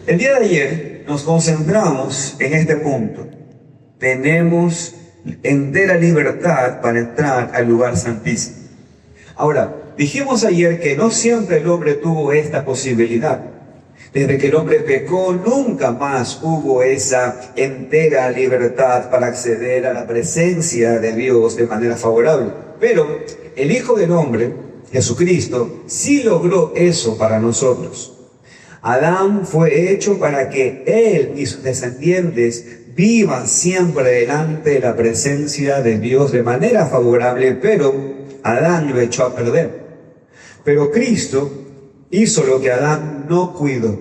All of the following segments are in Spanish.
El día de ayer nos concentramos en este punto. Tenemos entera libertad para entrar al lugar santísimo. Ahora, dijimos ayer que no siempre el hombre tuvo esta posibilidad. Desde que el hombre pecó, nunca más hubo esa entera libertad para acceder a la presencia de Dios de manera favorable. Pero el Hijo del Hombre, Jesucristo, sí logró eso para nosotros. Adán fue hecho para que él y sus descendientes vivan siempre delante de la presencia de Dios de manera favorable, pero Adán lo echó a perder. Pero Cristo hizo lo que Adán no cuidó.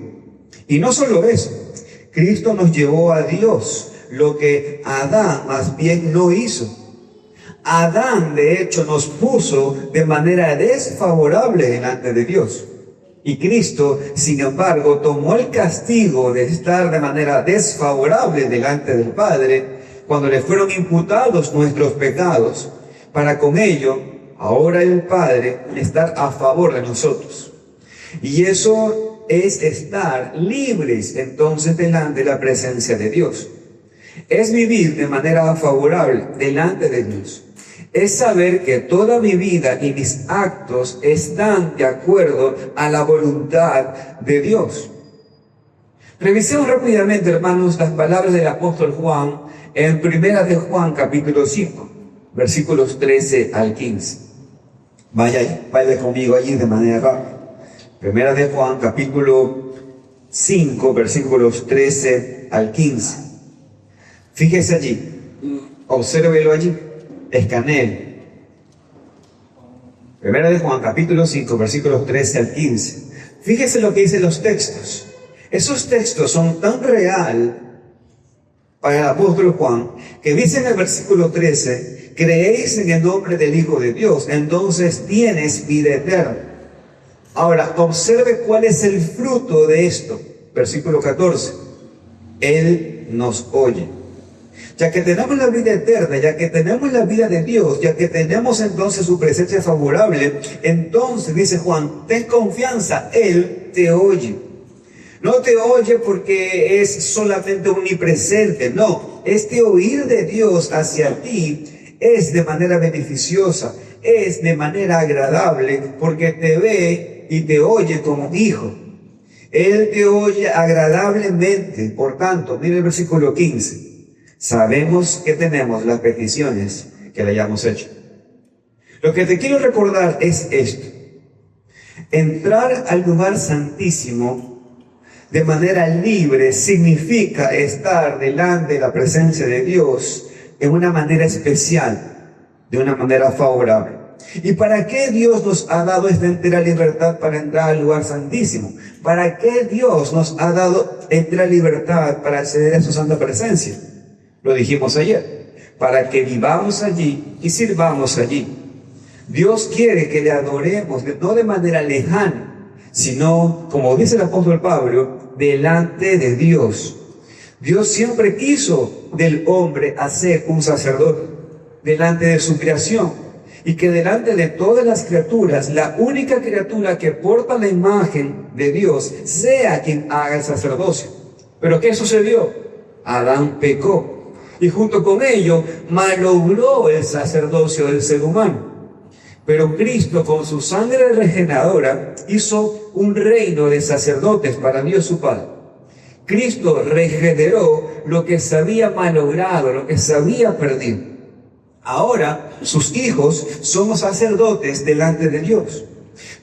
Y no solo eso, Cristo nos llevó a Dios, lo que Adán más bien no hizo. Adán, de hecho, nos puso de manera desfavorable delante de Dios. Y Cristo, sin embargo, tomó el castigo de estar de manera desfavorable delante del Padre cuando le fueron imputados nuestros pecados, para con ello, ahora el Padre estar a favor de nosotros. Y eso es estar libres entonces delante de la presencia de Dios. Es vivir de manera favorable delante de Dios. Es saber que toda mi vida y mis actos están de acuerdo a la voluntad de Dios. Revisemos rápidamente, hermanos, las palabras del apóstol Juan en 1 de Juan, capítulo 5, versículos 13 al 15. Vaya conmigo allí de manera rápida. 1 de Juan, capítulo 5, versículos 13 al 15. Fíjese allí, obsérvelo allí. Escanee. 1 de Juan, capítulo 5, versículos 13 al 15. Fíjese lo que dicen los textos. Esos textos son tan real para el apóstol Juan, que dice en el versículo 13, creéis en el nombre del Hijo de Dios, entonces tienes vida eterna. Ahora, observe cuál es el fruto de esto. Versículo 14. Él nos oye. Ya que tenemos la vida eterna, ya que tenemos la vida de Dios, ya que tenemos entonces su presencia favorable, entonces dice Juan, ten confianza, Él te oye. No te oye porque es solamente omnipresente, no. Este oír de Dios hacia ti es de manera beneficiosa, es de manera agradable, porque te ve y te oye como hijo. Él te oye agradablemente. Por tanto, mire el versículo 15. Sabemos que tenemos las peticiones que le hayamos hecho. Lo que te quiero recordar es esto. Entrar al lugar santísimo de manera libre significa estar delante de la presencia de Dios en una manera especial, de una manera favorable. ¿Y para qué Dios nos ha dado esta entera libertad para entrar al lugar santísimo? ¿Para qué Dios nos ha dado entera libertad para acceder a su santa presencia? Lo dijimos ayer, para que vivamos allí y sirvamos allí. Dios quiere que le adoremos, no de manera lejana, sino, como dice el apóstol Pablo, delante de Dios. Dios siempre quiso del hombre hacer un sacerdote delante de su creación. y que delante de todas las criaturas, la única criatura que porta la imagen de Dios sea quien haga el sacerdocio. Pero ¿qué sucedió? Adán pecó y junto con ello malogró el sacerdocio del ser humano. Pero Cristo, con su sangre regeneradora, hizo un reino de sacerdotes para Dios su Padre. Cristo regeneró lo que se había malogrado, lo que se había perdido. Ahora, sus hijos somos sacerdotes delante de Dios.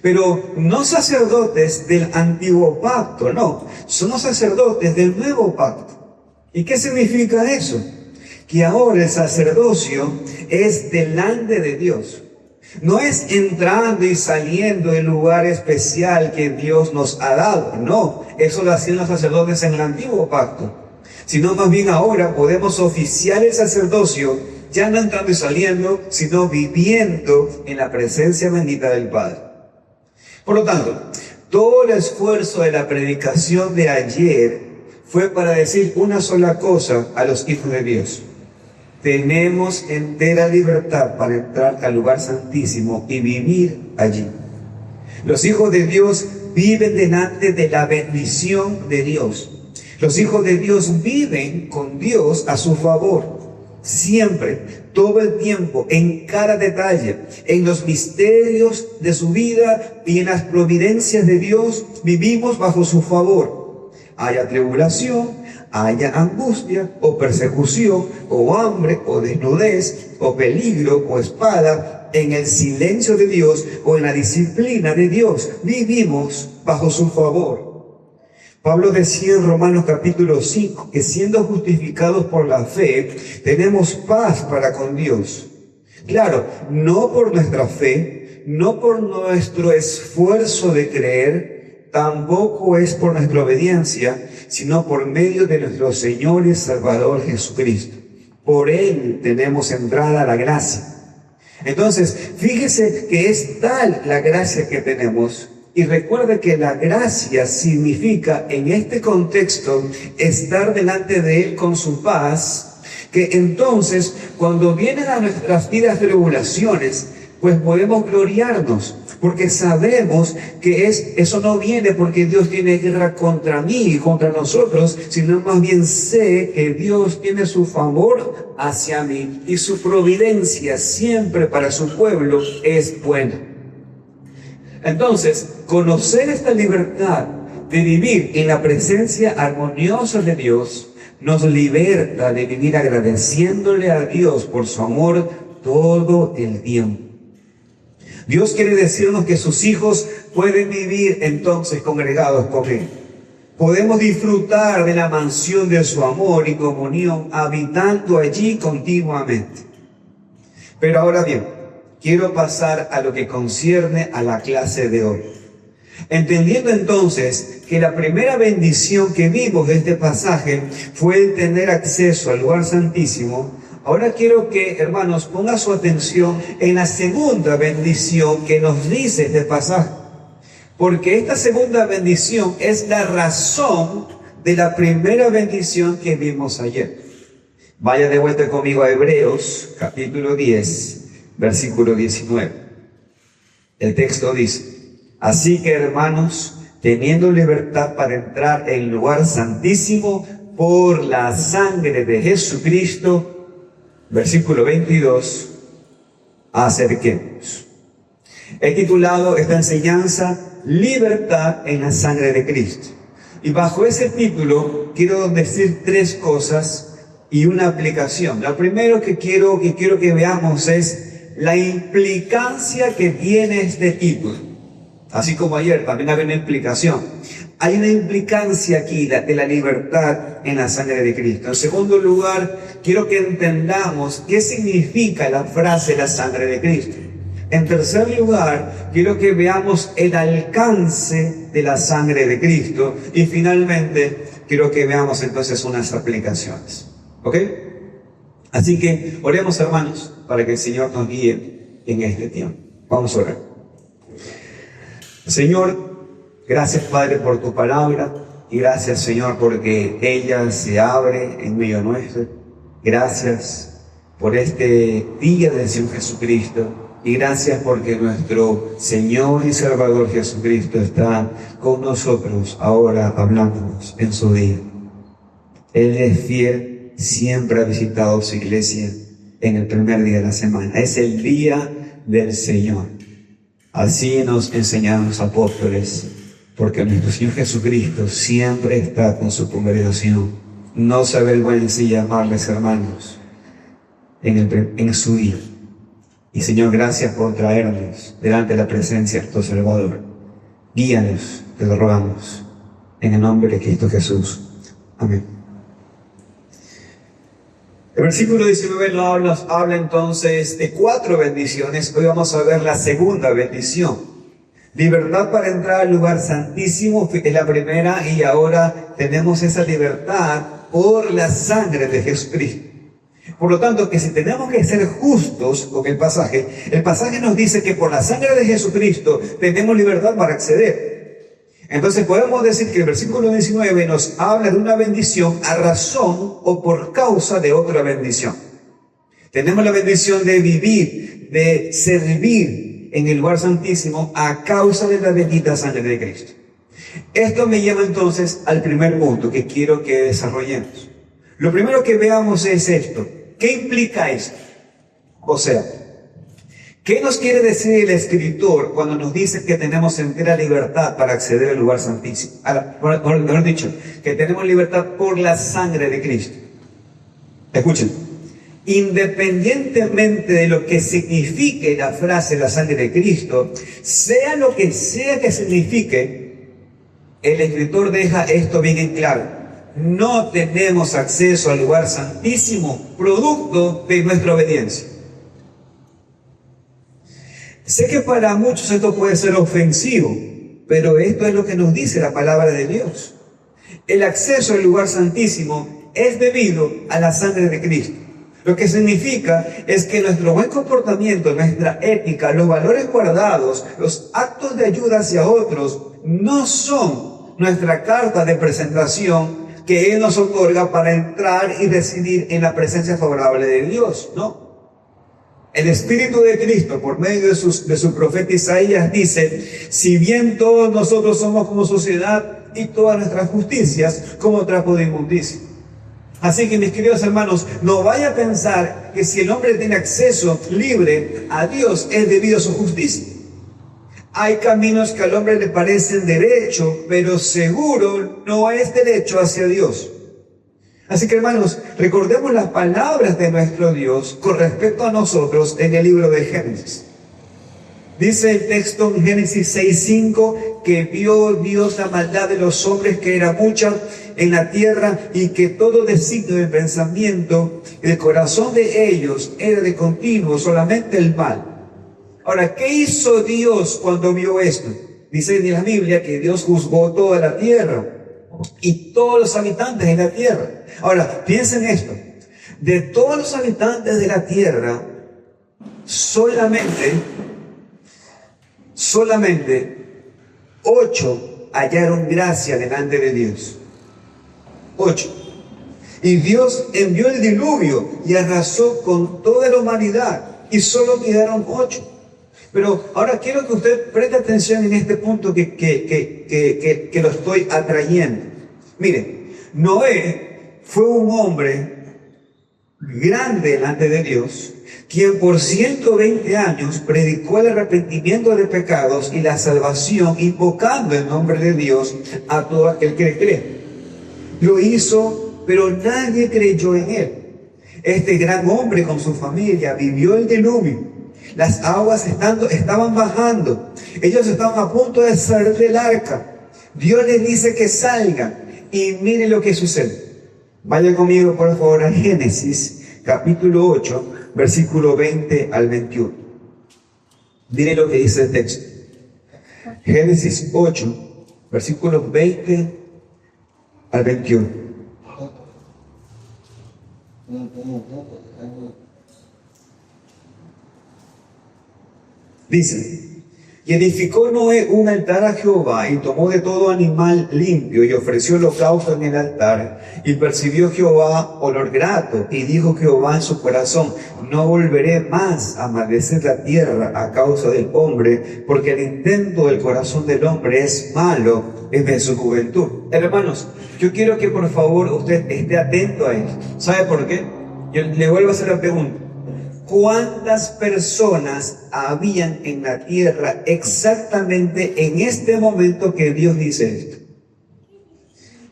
Pero no sacerdotes del antiguo pacto, no. Somos sacerdotes del nuevo pacto. ¿Y qué significa eso? Que ahora el sacerdocio es delante de Dios. No es entrando y saliendo del lugar especial que Dios nos ha dado. No, eso lo hacían los sacerdotes en el antiguo pacto. Sino más bien ahora podemos oficiar el sacerdocio, ya no entrando y saliendo, sino viviendo en la presencia bendita del Padre. Por lo tanto, todo el esfuerzo de la predicación de ayer fue para decir una sola cosa a los hijos de Dios. Tenemos entera libertad para entrar al lugar santísimo y vivir allí. Los hijos de Dios viven delante de la bendición de Dios. Los hijos de Dios viven con Dios a su favor. Siempre, todo el tiempo, en cada detalle, en los misterios de su vida y en las providencias de Dios, vivimos bajo su favor. Haya tribulación, haya angustia, o persecución, o hambre, o desnudez, o peligro, o espada, en el silencio de Dios, o en la disciplina de Dios, vivimos bajo su favor. Pablo decía en Romanos capítulo 5, que siendo justificados por la fe, tenemos paz para con Dios. Claro, no por nuestra fe, no por nuestro esfuerzo de creer, tampoco es por nuestra obediencia, sino por medio de nuestro Señor y Salvador Jesucristo. Por Él tenemos entrada a la gracia. Entonces, fíjese que es tal la gracia que tenemos. Y recuerde que la gracia significa, en este contexto, estar delante de Él con su paz, que entonces, cuando vienen a nuestras vidas tribulaciones, pues podemos gloriarnos, porque sabemos que eso no viene porque Dios tiene guerra contra mí y contra nosotros, sino más bien sé que Dios tiene su favor hacia mí y su providencia siempre para su pueblo es buena. Entonces, conocer esta libertad de vivir en la presencia armoniosa de Dios nos liberta de vivir agradeciéndole a Dios por su amor todo el tiempo. Dios quiere decirnos que sus hijos pueden vivir entonces congregados con Él. Podemos disfrutar de la mansión de su amor y comunión habitando allí continuamente. Pero ahora bien, quiero pasar a lo que concierne a la clase de hoy. Entendiendo entonces que la primera bendición que vimos de este pasaje fue el tener acceso al lugar santísimo, ahora quiero que, hermanos, pongan su atención en la segunda bendición que nos dice este pasaje. Porque esta segunda bendición es la razón de la primera bendición que vimos ayer. Vaya de vuelta conmigo a Hebreos, capítulo 10, versículo 19. El texto dice: así que, hermanos, teniendo libertad para entrar en el lugar santísimo por la sangre de Jesucristo, versículo 22, acerquémonos. He titulado esta enseñanza Libertad en la sangre de Cristo. Y bajo ese título quiero decir tres cosas y una aplicación. Lo primero que quiero que veamos es la implicancia que tiene este título. Así como ayer también había una implicación. Hay una implicancia aquí de la libertad en la sangre de Cristo. En segundo lugar, quiero que entendamos qué significa la frase la sangre de Cristo. En tercer lugar, quiero que veamos el alcance de la sangre de Cristo. Y finalmente, quiero que veamos entonces unas aplicaciones. ¿Ok? Así que oremos, hermanos, para que el Señor nos guíe en este tiempo. Vamos a orar. Señor, gracias, Padre, por tu palabra. Y gracias, Señor, porque ella se abre en medio nuestro. Gracias por este día del Señor Jesucristo. Y gracias porque nuestro Señor y Salvador Jesucristo está con nosotros ahora hablándonos en su día. Él es fiel, siempre ha visitado su iglesia en el primer día de la semana. Es el día del Señor. Así nos enseñaron los apóstoles, porque nuestro Señor Jesucristo siempre está con su congregación. No se avergüence llamarles hermanos en su día. Y Señor, gracias por traernos delante de la presencia de tu Salvador. Guíanos, te lo rogamos, en el nombre de Cristo Jesús. Amén. El versículo 19 nos habla entonces de 4 bendiciones. Hoy vamos a ver la segunda bendición. Libertad para entrar al lugar santísimo es la primera, y ahora tenemos esa libertad por la sangre de Jesucristo. Por lo tanto, que si tenemos que ser justos con el pasaje nos dice que por la sangre de Jesucristo tenemos libertad para acceder. Entonces podemos decir que el versículo 19 nos habla de una bendición a razón o por causa de otra bendición. Tenemos la bendición de vivir, de servir en el lugar santísimo a causa de la bendita sangre de Cristo. Esto me lleva entonces al primer punto que quiero que desarrollemos. Lo primero que veamos es esto. ¿Qué implica esto? O sea, ¿qué nos quiere decir el escritor cuando nos dice que tenemos entera libertad para acceder al lugar santísimo? Mejor dicho, que tenemos libertad por la sangre de Cristo. Escuchen, independientemente de lo que signifique la frase la sangre de Cristo, sea lo que sea que signifique, el escritor deja esto bien en claro. No tenemos acceso al lugar santísimo producto de nuestra obediencia. Sé que para muchos esto puede ser ofensivo, pero esto es lo que nos dice la palabra de Dios. El acceso al lugar santísimo es debido a la sangre de Cristo. Lo que significa es que nuestro buen comportamiento, nuestra ética, los valores guardados, los actos de ayuda hacia otros, no son nuestra carta de presentación que Él nos otorga para entrar y residir en la presencia favorable de Dios, ¿no? El Espíritu de Cristo, por medio de su profeta Isaías, dice: si bien todos nosotros somos como sociedad y todas nuestras justicias como trapo de inmundicia. Así que, mis queridos hermanos, no vaya a pensar que si el hombre tiene acceso libre a Dios es debido a su justicia. Hay caminos que al hombre le parecen derecho, pero seguro no es derecho hacia Dios. Así que, hermanos, recordemos las palabras de nuestro Dios con respecto a nosotros en el libro de Génesis. Dice el texto en Génesis 6:5 que vio Dios la maldad de los hombres, que era mucha en la tierra, y que todo designio de pensamiento del corazón de ellos era de continuo solamente el mal. Ahora, ¿qué hizo Dios cuando vio esto? Dice en la Biblia que Dios juzgó toda la tierra y todos los habitantes de la tierra. Ahora, piensen esto. De todos los habitantes de la tierra, solamente 8 hallaron gracia delante de Dios. 8. Y Dios envió el diluvio y arrasó con toda la humanidad, y solo quedaron 8. Pero ahora quiero que usted preste atención en este punto que lo estoy atrayendo. Mire, Noé fue un hombre grande delante de Dios, quien por 120 años predicó el arrepentimiento de pecados y la salvación, invocando el nombre de Dios a todo aquel que cree. Lo hizo, pero nadie creyó en él. Este gran hombre con su familia vivió el diluvio. Las aguas estaban bajando. Ellos estaban a punto de salir del arca. Dios les dice que salgan. Y mire lo que sucede. Vaya conmigo, por favor, a Génesis, capítulo 8, versículo 20 al 21. Mire lo que dice el texto. Génesis 8, versículos 20 al 21. Dice: Y edificó Noé un altar a Jehová, y tomó de todo animal limpio, y ofreció holocausto en el altar. Y percibió Jehová olor grato, y dijo Jehová en su corazón: no volveré más a maldecer la tierra a causa del hombre, porque el intento del corazón del hombre es malo desde su juventud. Hermanos, yo quiero que por favor usted esté atento a esto. ¿Sabe por qué? Yo le vuelvo a hacer la pregunta. ¿Cuántas personas habían en la tierra exactamente en este momento que Dios dice esto?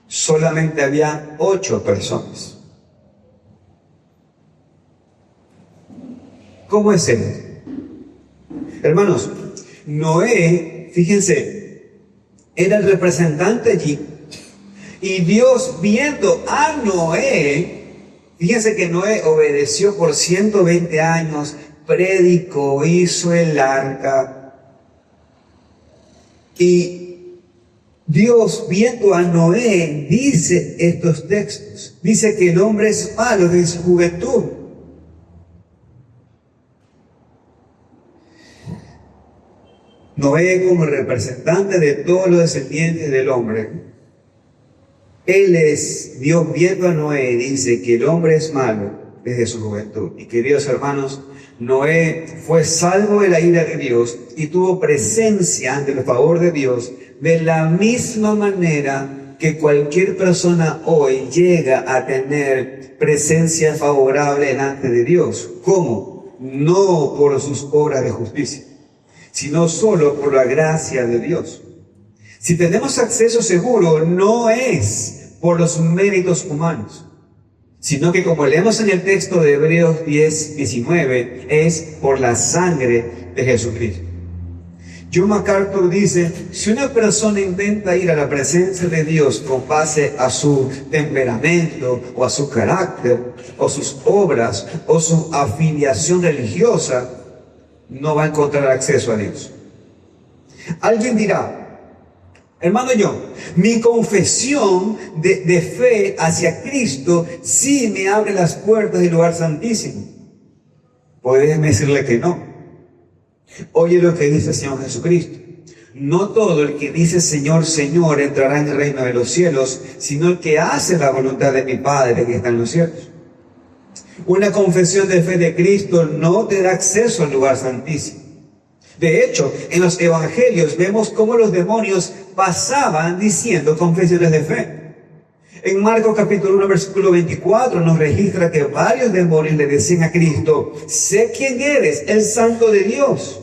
Solamente había 8 personas. ¿Cómo es esto? Hermanos, Noé, fíjense, era el representante allí, y Dios, viendo a Noé, fíjense que Noé obedeció por 120 años, predicó, hizo el arca. Y Dios, viendo a Noé, dice estos textos. Dice que el hombre es malo desde su juventud. Noé, como representante de todos los descendientes del hombre, él es, Dios viendo a Noé, dice que el hombre es malo desde su juventud. Y queridos hermanos, Noé fue salvo de la ira de Dios y tuvo presencia ante el favor de Dios de la misma manera que cualquier persona hoy llega a tener presencia favorable delante de Dios. ¿Cómo? No por sus obras de justicia, sino solo por la gracia de Dios. Si tenemos acceso seguro, no es por los méritos humanos, sino que, como leemos en el texto de Hebreos 10:19, es por la sangre de Jesucristo. John MacArthur dice: si una persona intenta ir a la presencia de Dios con base a su temperamento, o a su carácter, o sus obras, o su afiliación religiosa, no va a encontrar acceso a Dios. Alguien dirá: hermano John, mi confesión de fe hacia Cristo sí me abre las puertas del lugar santísimo. Pues déjeme decirle que no. Oye lo que dice el Señor Jesucristo: no todo el que dice Señor, Señor entrará en el reino de los cielos, sino el que hace la voluntad de mi Padre que está en los cielos. Una confesión de fe de Cristo no te da acceso al lugar santísimo. De hecho, en los evangelios vemos cómo los demonios pasaban diciendo confesiones de fe. En Marcos capítulo 1, versículo 24 nos registra que varios demonios le decían a Cristo: sé quién eres, el Santo de Dios.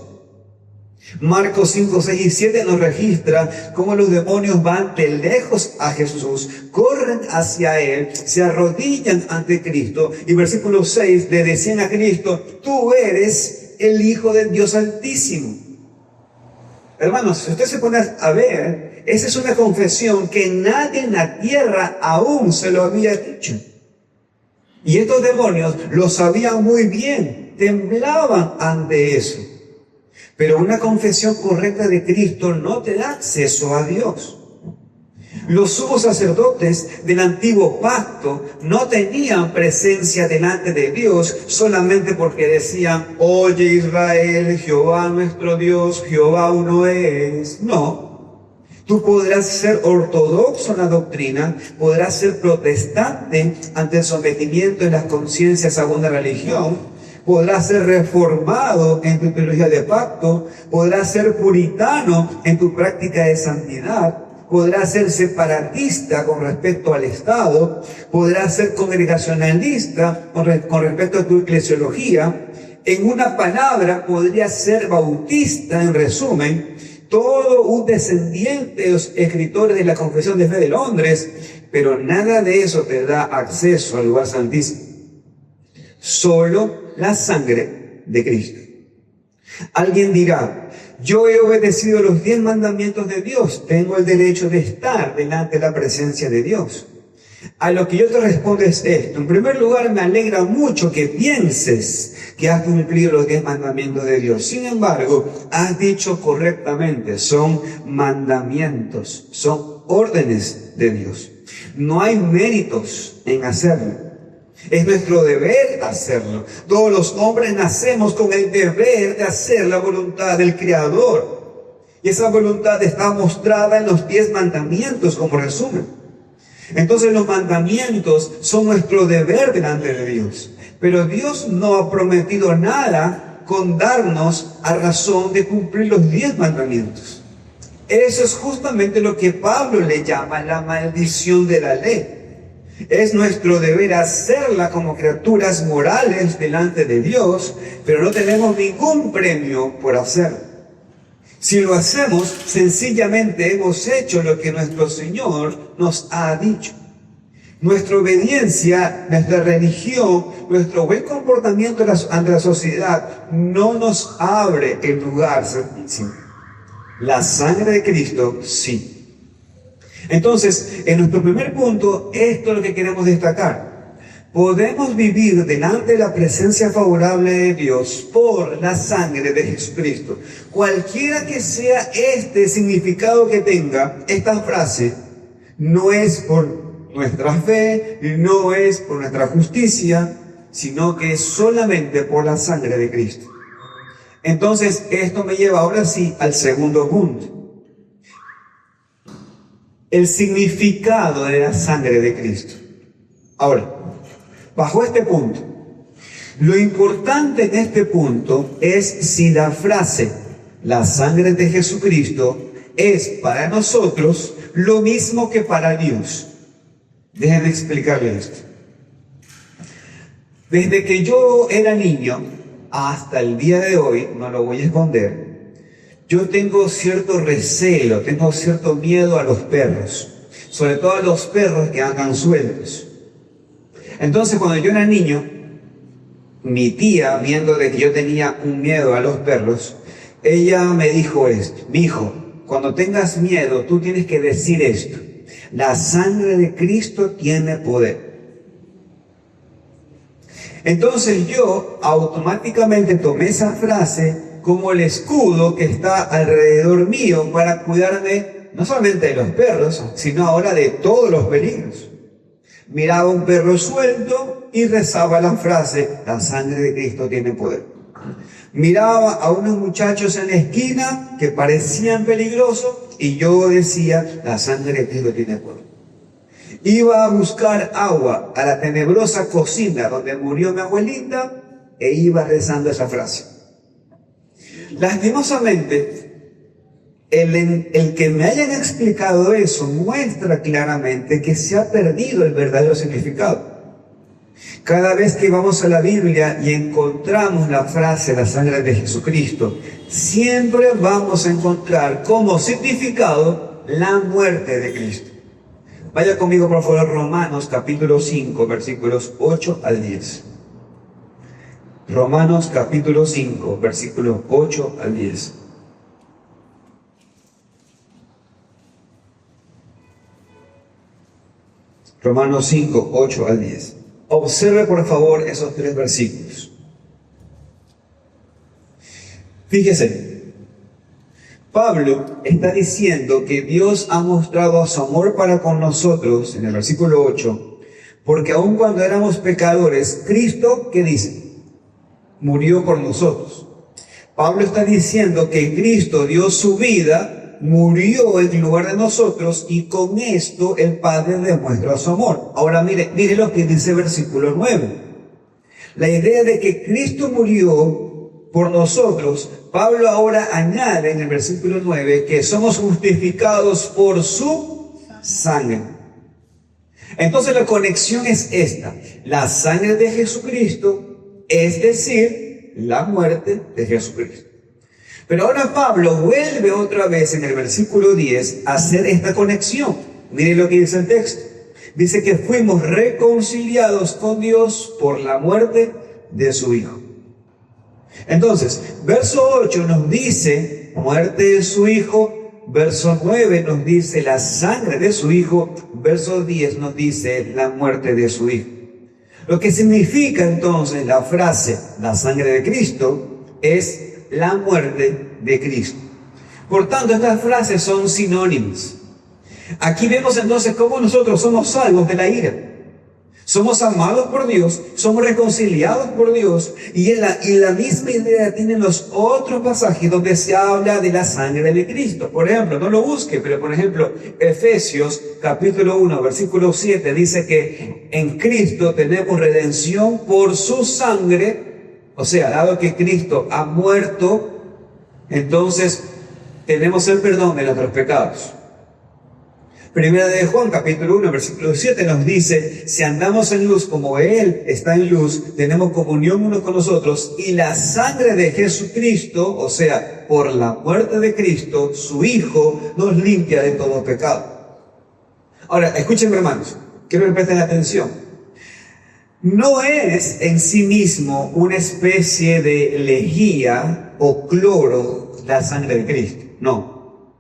Marcos 5, 6 y 7 nos registra cómo los demonios van de lejos a Jesús, corren hacia Él, se arrodillan ante Cristo, y versículo 6 le decían a Cristo: tú eres el Hijo del Dios Altísimo. Hermanos, si usted se pone a ver, esa es una confesión que nadie en la tierra aún se lo había dicho. Y estos demonios lo sabían muy bien, temblaban ante eso. Pero una confesión correcta de Cristo no te da acceso a Dios. Los sumos sacerdotes del antiguo pacto no tenían presencia delante de Dios solamente porque decían: oye Israel, Jehová nuestro Dios, Jehová uno es. No. Tú podrás ser ortodoxo en la doctrina, podrás ser protestante ante el sometimiento de las conciencias a una religión, podrás ser reformado en tu teología de pacto, podrás ser puritano en tu práctica de santidad, podrás ser separatista con respecto al Estado, podrás ser congregacionalista con respecto a tu eclesiología. En una palabra, podrías ser bautista, en resumen, todo un descendiente de los escritores de la Confesión de Fe de Londres, pero nada de eso te da acceso al lugar santísimo. Solo la sangre de Cristo. Alguien dirá: yo he obedecido los 10 mandamientos de Dios, tengo el derecho de estar delante de la presencia de Dios. A lo que yo te respondo es esto: en primer lugar, me alegra mucho que pienses que has cumplido los 10 mandamientos de Dios. Sin embargo, has dicho correctamente, son mandamientos, son órdenes de Dios. No hay méritos en hacerlo. Es nuestro deber hacerlo. Todos los hombres nacemos con el deber de hacer la voluntad del Creador. Y esa voluntad está mostrada en los 10 mandamientos como resumen. Entonces los mandamientos son nuestro deber delante de Dios. Pero Dios no ha prometido nada con darnos a razón de cumplir los 10 mandamientos. Eso es justamente lo que Pablo le llama la maldición de la ley. Es nuestro deber hacerla como criaturas morales delante de Dios, pero no tenemos ningún premio por hacerlo. Si lo hacemos, sencillamente hemos hecho lo que nuestro Señor nos ha dicho. Nuestra obediencia, nuestra religión, nuestro buen comportamiento ante la sociedad no nos abre el lugar santísimo. La sangre de Cristo, sí. Entonces, en nuestro primer punto, esto es lo que queremos destacar. Podemos vivir delante de la presencia favorable de Dios por la sangre de Jesucristo. Cualquiera que sea este significado que tenga esta frase, no es por nuestra fe, no es por nuestra justicia, sino que es solamente por la sangre de Cristo. Entonces, esto me lleva ahora sí al segundo punto. El significado de la sangre de Cristo. Ahora, bajo este punto, lo importante en este punto es si la frase, la sangre de Jesucristo, es para nosotros lo mismo que para Dios. Déjenme explicarles esto. Desde que yo era niño hasta el día de hoy, no lo voy a esconder, yo tengo cierto recelo, tengo cierto miedo a los perros, sobre todo a los perros que andan sueltos. Entonces, cuando yo era niño, mi tía, viendo de que yo tenía un miedo a los perros, ella me dijo esto: mi hijo, cuando tengas miedo, tú tienes que decir esto: la sangre de Cristo tiene poder. Entonces yo automáticamente tomé esa frase como el escudo que está alrededor mío para cuidarme no solamente de los perros, sino ahora de todos los peligros. Miraba un perro suelto y rezaba la frase: la sangre de Cristo tiene poder. Miraba a unos muchachos en la esquina que parecían peligrosos y yo decía: la sangre de Cristo tiene poder. Iba a buscar agua a la tenebrosa cocina donde murió mi abuelita e iba rezando esa frase. Lastimosamente, el que me hayan explicado eso muestra claramente que se ha perdido el verdadero significado. Cada vez que vamos a la Biblia y encontramos la frase la sangre de Jesucristo, siempre vamos a encontrar como significado la muerte de Cristo. Vaya conmigo por favor a Romanos capítulo 5, versículos 8 al 10. Romanos capítulo 5, versículos 8 al 10. Romanos 5, 8 al 10. Observe por favor esos 3 versículos. Fíjese, Pablo está diciendo que Dios ha mostrado su amor para con nosotros, en el versículo 8, porque aun cuando éramos pecadores, Cristo, ¿qué dice? Murió por nosotros. Pablo está diciendo que Cristo dio su vida, murió en lugar de nosotros, y con esto el Padre demuestra su amor. Ahora mire lo que dice el versículo 9. La idea de que Cristo murió por nosotros, Pablo ahora añade en el versículo 9 que somos justificados por su sangre. Entonces la conexión es esta: la sangre de Jesucristo, es decir, la muerte de Jesucristo. Pero ahora Pablo vuelve otra vez en el versículo 10 a hacer esta conexión. Mire lo que dice el texto. Dice que fuimos reconciliados con Dios por la muerte de su Hijo. Entonces, verso 8 nos dice muerte de su Hijo, verso 9 nos dice la sangre de su Hijo, verso 10 nos dice la muerte de su Hijo. Lo que significa entonces la frase la sangre de Cristo es la muerte de Cristo. Por tanto, estas frases son sinónimas. Aquí vemos entonces cómo nosotros somos salvos de la ira. Somos amados por Dios, somos reconciliados por Dios, y la misma idea tienen los otros pasajes donde se habla de la sangre de Cristo. Por ejemplo, no lo busque, pero por ejemplo, Efesios capítulo 1, versículo 7 dice que en Cristo tenemos redención por su sangre. O sea, dado que Cristo ha muerto, entonces tenemos el perdón de nuestros pecados. Primera de Juan, capítulo 1, versículo 7 nos dice, si andamos en luz como Él está en luz, tenemos comunión unos con nosotros, y la sangre de Jesucristo, o sea, por la muerte de Cristo, su Hijo, nos limpia de todo pecado. Ahora, escúchenme, hermanos, quiero que presten atención. No es en sí mismo una especie de lejía o cloro la sangre de Cristo, no.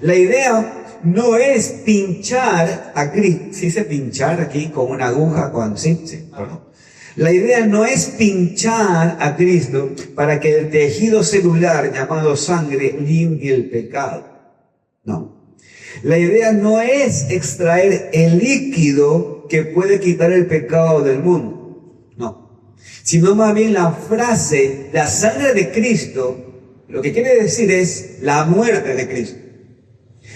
La idea no es pinchar a Cristo. ¿Sí se pinchar aquí con una aguja? Sí, perdón. La idea no es pinchar a Cristo para que el tejido celular llamado sangre limpie el pecado. No. La idea no es extraer el líquido que puede quitar el pecado del mundo. No. Sino más bien la frase, la sangre de Cristo, lo que quiere decir es la muerte de Cristo.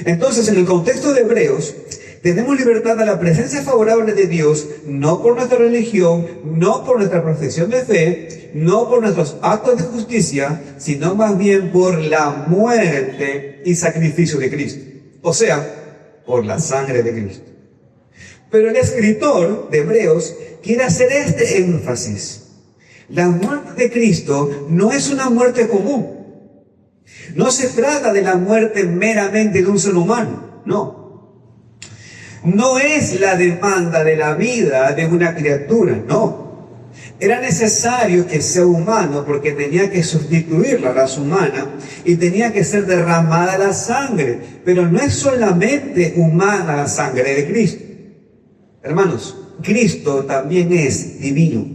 Entonces, en el contexto de Hebreos, tenemos libertad a la presencia favorable de Dios, no por nuestra religión, no por nuestra profesión de fe, no por nuestros actos de justicia, sino más bien por la muerte y sacrificio de Cristo. O sea, por la sangre de Cristo. Pero el escritor de Hebreos quiere hacer este énfasis. La muerte de Cristo no es una muerte común. No se trata de la muerte meramente de un ser humano, no. No es la demanda de la vida de una criatura, no. Era necesario que sea humano porque tenía que sustituir la raza humana y tenía que ser derramada la sangre. Pero no es solamente humana la sangre de Cristo. Hermanos, Cristo también es divino.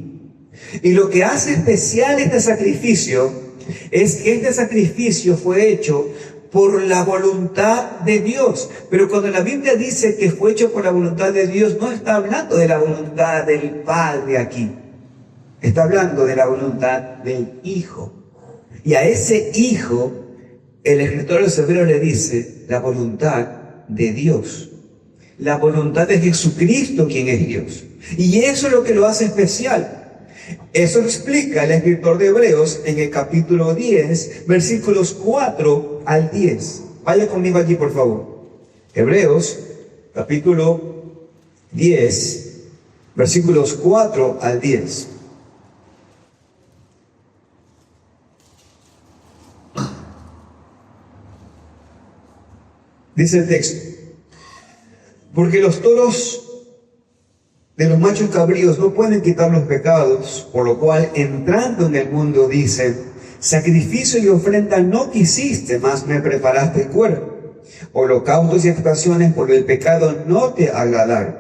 Y lo que hace especial este sacrificio es que este sacrificio fue hecho por la voluntad de Dios. Pero cuando la Biblia dice que fue hecho por la voluntad de Dios, no está hablando de la voluntad del Padre aquí. Está hablando de la voluntad del Hijo. Y a ese Hijo, el escritor de los Hebreos le dice la voluntad de Dios. La voluntad de Jesucristo, quien es Dios. Y eso es lo que lo hace especial. Eso explica el escritor de Hebreos en el capítulo 10, versículos 4 al 10. Vaya conmigo aquí, por favor. Hebreos, capítulo 10, versículos 4 al 10. Dice el texto: porque los toros de los machos cabríos no pueden quitar los pecados, por lo cual, entrando en el mundo, dice: sacrificio y ofrenda no quisiste, mas me preparaste el cuerpo. Holocaustos y expiaciones por el pecado no te agradaron.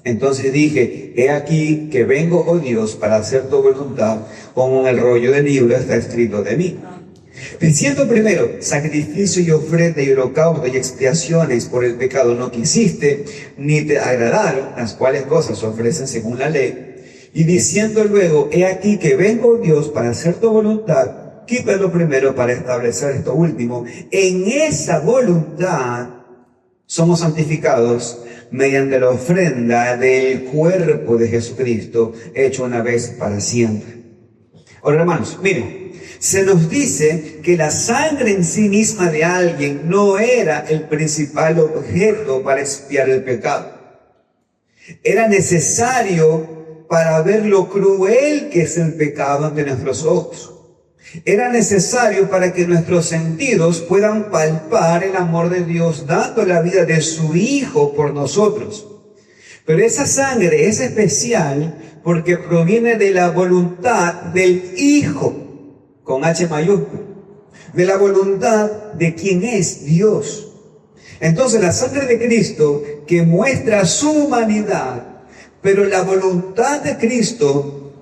Entonces dije: he aquí que vengo, oh Dios, para hacer tu voluntad, como en el rollo del libro está escrito de mí. Diciendo primero: sacrificio y ofrenda y holocausto y expiaciones por el pecado no quisiste, ni te agradaron, las cuales cosas se ofrecen según la ley. Y diciendo luego: he aquí que vengo, Dios, para hacer tu voluntad, quítalo primero para establecer esto último. En esa voluntad somos santificados mediante la ofrenda del cuerpo de Jesucristo, hecho una vez para siempre. Ahora, hermanos, miren. Se nos dice que la sangre en sí misma de alguien no era el principal objeto para expiar el pecado. Era necesario para ver lo cruel que es el pecado ante nuestros ojos. Era necesario para que nuestros sentidos puedan palpar el amor de Dios dando la vida de su Hijo por nosotros. Pero esa sangre es especial porque proviene de la voluntad del Hijo, con H mayúscula, de la voluntad de quien es Dios. Entonces la sangre de Cristo que muestra su humanidad, pero la voluntad de Cristo,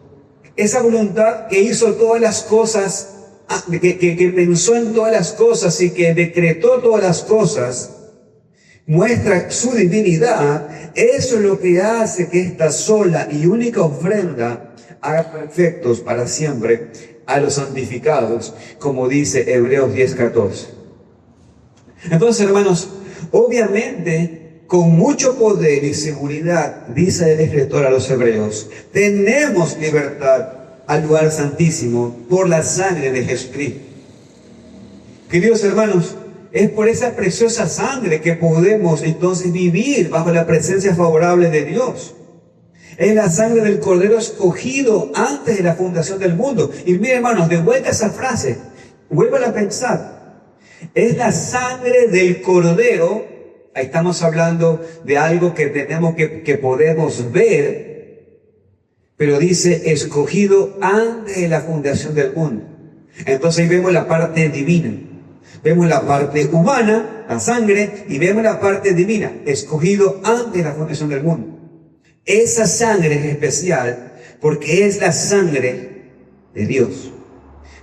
esa voluntad que hizo todas las cosas, que pensó en todas las cosas y que decretó todas las cosas, muestra su divinidad, eso es lo que hace que esta sola y única ofrenda haga perfectos para siempre a los santificados, como dice Hebreos 10:14. Entonces, hermanos, obviamente, con mucho poder y seguridad, dice el escritor a los hebreos, tenemos libertad al lugar santísimo por la sangre de Jesucristo. Queridos hermanos, es por esa preciosa sangre que podemos entonces vivir bajo la presencia favorable de Dios. Es la sangre del Cordero escogido antes de la fundación del mundo. Y miren, hermanos, de vuelta a esa frase, vuelvan a pensar. Es la sangre del Cordero. Ahí estamos hablando de algo que tenemos que podemos ver, pero dice escogido antes de la fundación del mundo. Entonces ahí vemos la parte divina. Vemos la parte humana, la sangre, y vemos la parte divina, escogido antes de la fundación del mundo. Esa sangre es especial porque es la sangre de Dios.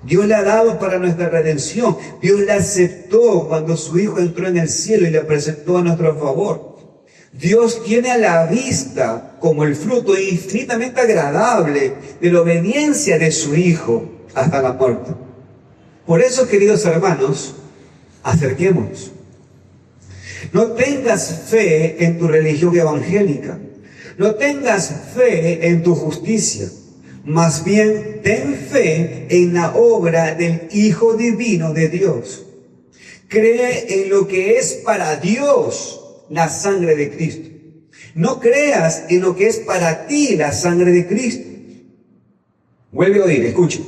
Dios la ha dado para nuestra redención. Dios la aceptó cuando su Hijo entró en el cielo y la presentó a nuestro favor. Dios tiene a la vista como el fruto infinitamente agradable de la obediencia de su Hijo hasta la muerte. Por eso, queridos hermanos, acerquémonos. No tengas fe en tu religión evangélica. No tengas fe en tu justicia. Más bien, ten fe en la obra del Hijo Divino de Dios. Cree en lo que es para Dios la sangre de Cristo. No creas en lo que es para ti la sangre de Cristo. Vuelve a oír, escucha.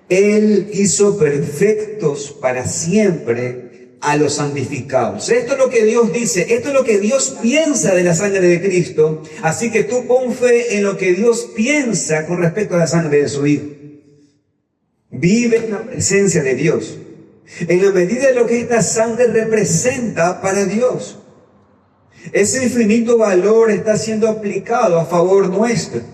Él hizo perfectos para siempre a los santificados. Esto es lo que Dios dice, esto es lo que Dios piensa de la sangre de Cristo. Así que tú pon fe en lo que Dios piensa con respecto a la sangre de su Hijo. Vive en la presencia de Dios, en la medida de lo que esta sangre representa para Dios. Ese infinito valor está siendo aplicado a favor nuestro.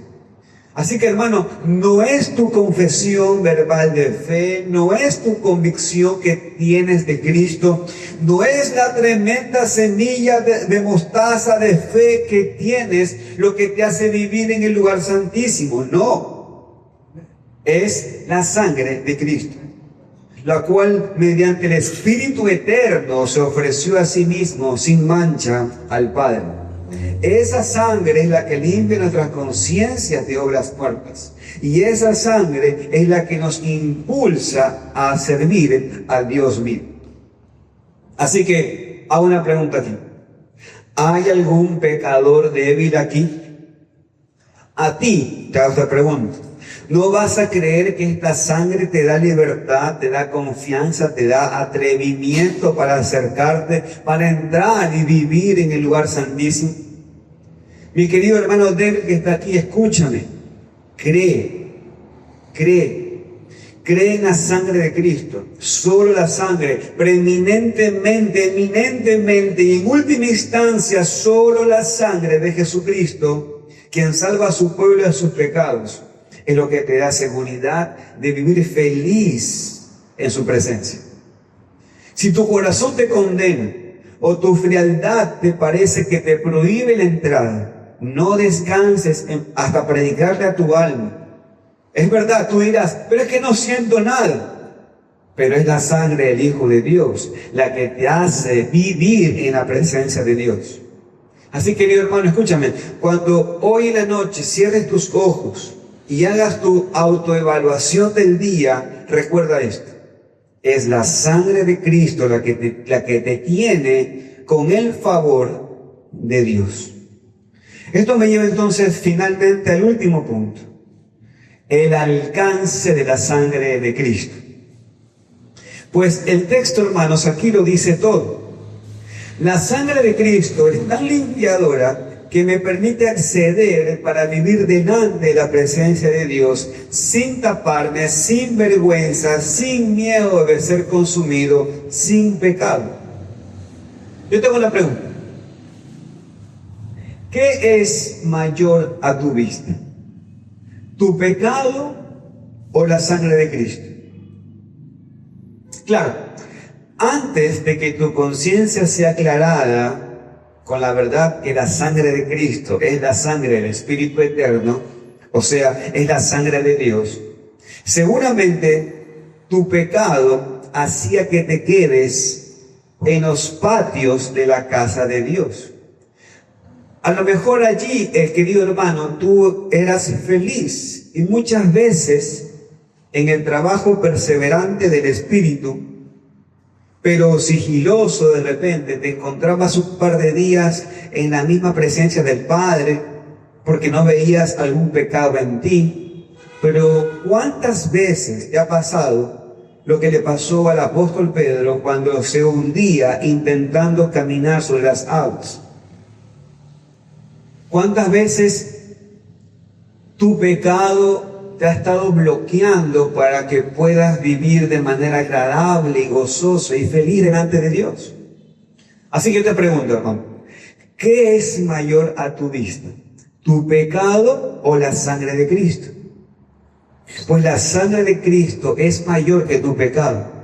Así que, hermano, no es tu confesión verbal de fe, no es tu convicción que tienes de Cristo, no es la tremenda semilla de mostaza de fe que tienes lo que te hace vivir en el lugar santísimo. No, es la sangre de Cristo, la cual mediante el Espíritu Eterno se ofreció a sí mismo sin mancha al Padre. Esa sangre es la que limpia nuestras conciencias de obras muertas. Y esa sangre es la que nos impulsa a servir a Dios vivo. Así que, hago una pregunta aquí. ¿Hay algún pecador débil aquí? A ti te hago esta pregunta. ¿No vas a creer que esta sangre te da libertad, te da confianza, te da atrevimiento para acercarte, para entrar y vivir en el lugar santísimo? Mi querido hermano débil que está aquí, escúchame. Cree en la sangre de Cristo. Solo la sangre, preeminentemente, eminentemente y en última instancia, solo la sangre de Jesucristo, quien salva a su pueblo de sus pecados, es lo que te da seguridad de vivir feliz en su presencia. Si tu corazón te condena o tu frialdad te parece que te prohíbe la entrada, no descanses hasta predicarle a tu alma. Es verdad, tú dirás, pero es que no siento nada. Pero es la sangre del Hijo de Dios la que te hace vivir en la presencia de Dios. Así, querido hermano, escúchame. Cuando hoy en la noche cierres tus ojos y hagas tu autoevaluación del día, recuerda esto. Es la sangre de Cristo la que te tiene con el favor de Dios. Esto me lleva entonces finalmente al último punto. El alcance de la sangre de Cristo. Pues el texto, hermanos, aquí lo dice todo. La sangre de Cristo es tan limpiadora que me permite acceder para vivir delante de la presencia de Dios sin taparme, sin vergüenza, sin miedo de ser consumido, sin pecado. Yo tengo una pregunta. ¿Qué es mayor a tu vista? ¿Tu pecado o la sangre de Cristo? Claro, antes de que tu conciencia sea aclarada con la verdad que la sangre de Cristo es la sangre del Espíritu Eterno, o sea, es la sangre de Dios, seguramente tu pecado hacía que te quedes en los patios de la casa de Dios. A lo mejor allí, querido hermano, tú eras feliz y muchas veces en el trabajo perseverante del Espíritu, pero sigiloso, de repente te encontrabas un par de días en la misma presencia del Padre porque no veías algún pecado en ti. Pero ¿cuántas veces te ha pasado lo que le pasó al apóstol Pedro cuando se hundía intentando caminar sobre las aguas? ¿Cuántas veces tu pecado te ha estado bloqueando para que puedas vivir de manera agradable y gozosa y feliz delante de Dios? Así que yo te pregunto, hermano, ¿qué es mayor a tu vista? ¿Tu pecado o la sangre de Cristo? Pues la sangre de Cristo es mayor que tu pecado.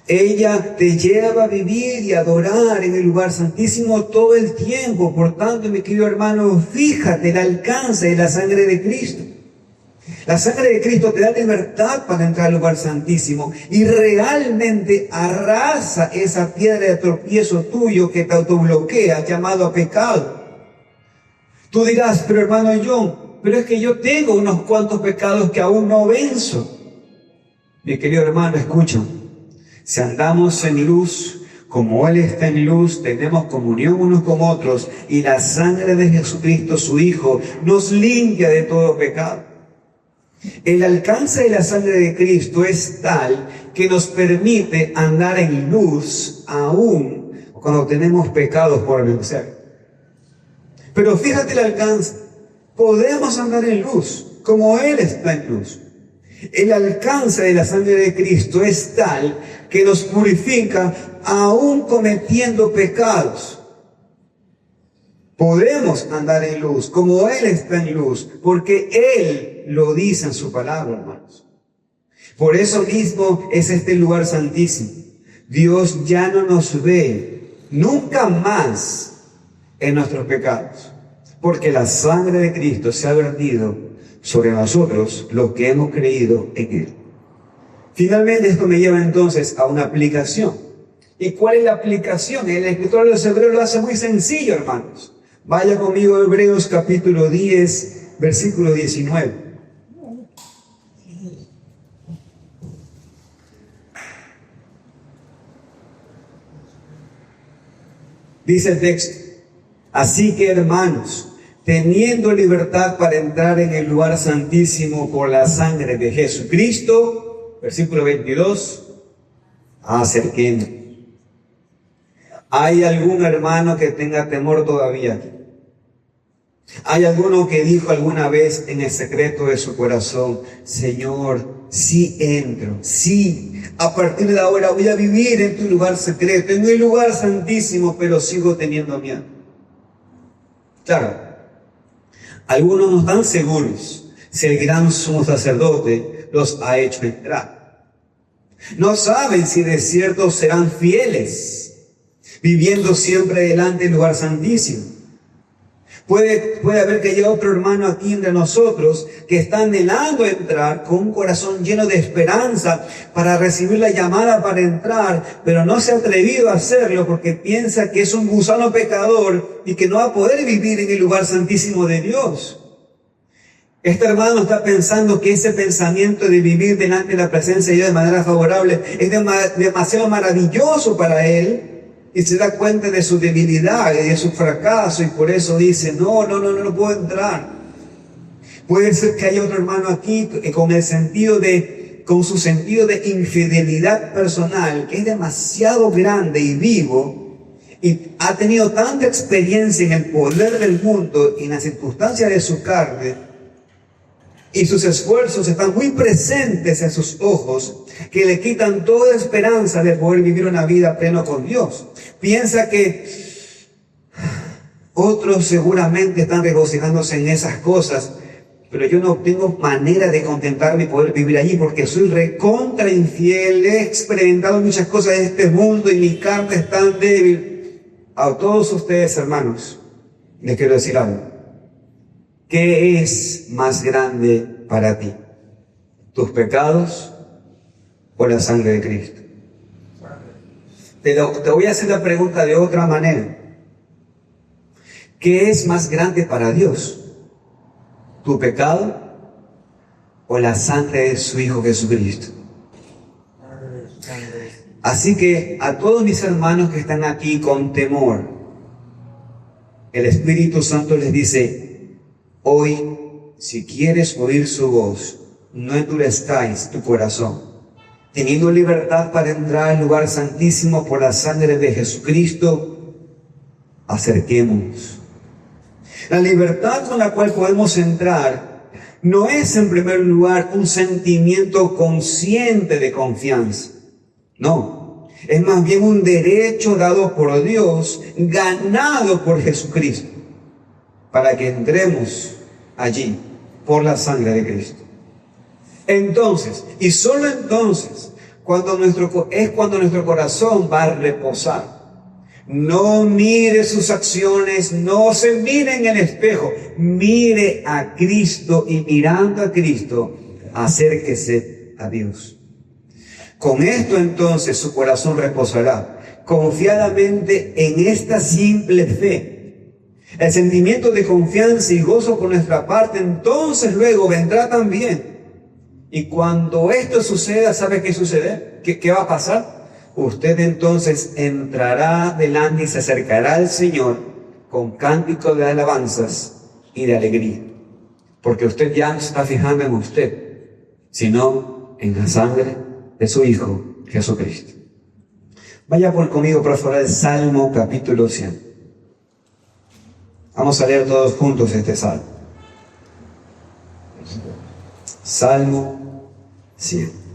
Ella te lleva a vivir y adorar en el lugar santísimo todo el tiempo. Por tanto, mi querido hermano, fíjate el alcance de la sangre de Cristo. La sangre de Cristo te da libertad para entrar al lugar santísimo y realmente arrasa esa piedra de tropiezo tuyo que te autobloquea, llamado a pecado. Tú dirás, pero hermano John, pero es que yo tengo unos cuantos pecados que aún no venzo. Mi querido hermano, escucha. Si andamos en luz, como Él está en luz, tenemos comunión unos con otros y la sangre de Jesucristo, su Hijo, nos limpia de todo pecado. El alcance de la sangre de Cristo es tal que nos permite andar en luz aún cuando tenemos pecados por vencer. Pero fíjate el alcance. Podemos andar en luz como Él está en luz. El alcance de la sangre de Cristo es tal que nos purifica aún cometiendo pecados. Podemos andar en luz como Él está en luz, porque Él lo dice en su palabra, hermanos. Por eso mismo es este lugar santísimo. Dios ya no nos ve nunca más en nuestros pecados, porque la sangre de Cristo se ha vertido sobre nosotros, los que hemos creído en Él. Finalmente, esto me lleva entonces a una aplicación. ¿Y cuál es la aplicación? El escritor de los Hebreos lo hace muy sencillo, hermanos. Vaya conmigo a Hebreos capítulo 10, versículo 19. Dice el texto: así que, hermanos, teniendo libertad para entrar en el lugar santísimo por la sangre de Jesucristo, versículo 22, acerquémonos. ¿Hay algún hermano que tenga temor todavía? ¿Hay alguno que dijo alguna vez en el secreto de su corazón: Señor, sí entro, sí, a partir de ahora voy a vivir en tu lugar secreto, en el lugar santísimo, pero sigo teniendo miedo? Claro, algunos no están seguros si el gran sumo sacerdote los ha hecho entrar. No saben si de cierto serán fieles, viviendo siempre delante del lugar santísimo. Puede haber que haya otro hermano aquí entre nosotros que está anhelando entrar con un corazón lleno de esperanza para recibir la llamada para entrar, pero no se ha atrevido a hacerlo porque piensa que es un gusano pecador y que no va a poder vivir en el lugar santísimo de Dios. Este hermano está pensando que ese pensamiento de vivir delante de la presencia de Dios de manera favorable es demasiado maravilloso para él. Y se da cuenta de su debilidad y de su fracaso, y por eso dice: no puedo entrar. Puede ser que haya otro hermano aquí con su sentido de infidelidad personal, que es demasiado grande y vivo, y ha tenido tanta experiencia en el poder del mundo y en las circunstancias de su carne, y sus esfuerzos están muy presentes en sus ojos, que le quitan toda esperanza de poder vivir una vida plena con Dios. Piensa que otros seguramente están regocijándose en esas cosas, pero yo no tengo manera de contentarme y poder vivir allí porque soy recontra infiel, he experimentado muchas cosas de este mundo y mi carne es tan débil. a todos ustedes, hermanos, les quiero decir algo. ¿Qué es más grande para ti? ¿Tus pecados o la sangre de Cristo? Te voy a hacer la pregunta de otra manera. ¿Qué es más grande para Dios? ¿Tu pecado o la sangre de su Hijo Jesucristo? Así que a todos mis hermanos que están aquí con temor, el Espíritu Santo les dice: hoy, si quieres oír su voz, no endurezcáis tu corazón, teniendo libertad para entrar al lugar santísimo por la sangre de Jesucristo, acerquémonos. La libertad con la cual podemos entrar no es en primer lugar un sentimiento consciente de confianza. No, es más bien un derecho dado por Dios, ganado por Jesucristo, para que entremos allí por la sangre de Cristo. Entonces, y solo entonces, cuando nuestro corazón va a reposar. No mire sus acciones, no se mire en el espejo, mire a Cristo y mirando a Cristo, acérquese a Dios. Con esto entonces su corazón reposará confiadamente en esta simple fe. El sentimiento de confianza y gozo por nuestra parte entonces luego vendrá también. Y cuando esto suceda, ¿sabe qué sucede? ¿Qué va a pasar? Usted entonces entrará delante y se acercará al Señor con cánticos de alabanzas y de alegría. Porque usted ya no se está fijando en usted, sino en la sangre de su Hijo Jesucristo. Vaya conmigo, por favor, al Salmo capítulo 100. Vamos a leer todos juntos este salmo. Salmo 100.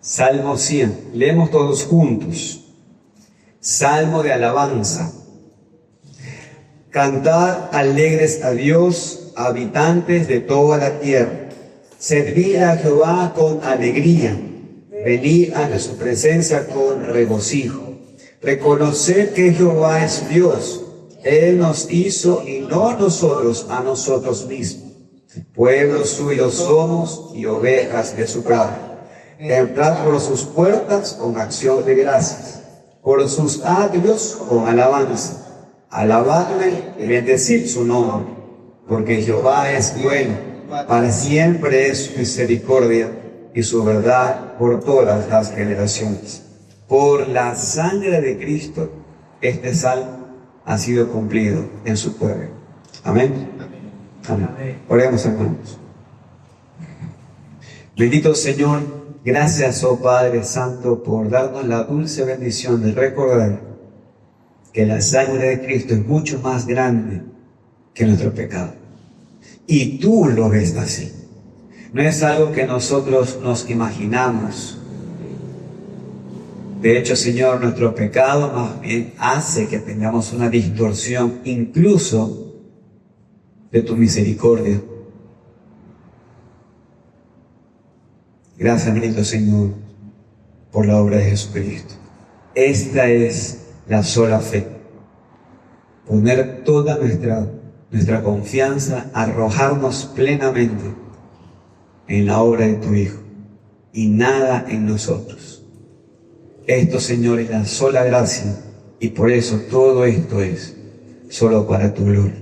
Salmo 100. Leemos todos juntos. Salmo de alabanza. Cantad alegres a Dios, habitantes de toda la tierra. Servid a Jehová con alegría. Venid a su presencia con regocijo. Reconoced que Jehová es Dios. Él nos hizo y no nosotros a nosotros mismos. Pueblo suyo somos y ovejas de su prado. Entrad por sus puertas con acción de gracias, por sus atrios con alabanza. Alabadle y bendecid su nombre, porque Jehová es bueno, para siempre es su misericordia y su verdad por todas las generaciones. Por la sangre de Cristo, este salmo ha sido cumplido en su pueblo. Amén. Amén. Oremos, hermanos. Bendito Señor, gracias, oh Padre Santo, por darnos la dulce bendición de recordar que la sangre de Cristo es mucho más grande que nuestro pecado. Y tú lo ves así. No es algo que nosotros nos imaginamos. De hecho, Señor, nuestro pecado más bien hace que tengamos una distorsión incluso de tu misericordia. Gracias, bendito Señor, por la obra de Jesucristo. Esta es la sola fe. Poner toda nuestra confianza, arrojarnos plenamente en la obra de tu Hijo y nada en nosotros. Esto, Señor, es la sola gracia y por eso todo esto es solo para tu gloria.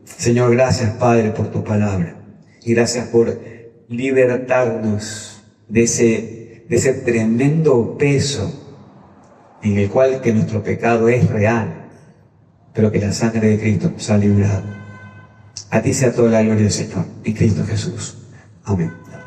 Señor, gracias, Padre, por tu palabra y gracias por libertarnos de ese tremendo peso en el cual que nuestro pecado es real, pero que la sangre de Cristo nos ha librado. A ti sea toda la gloria, Señor, en Cristo Jesús. Amén.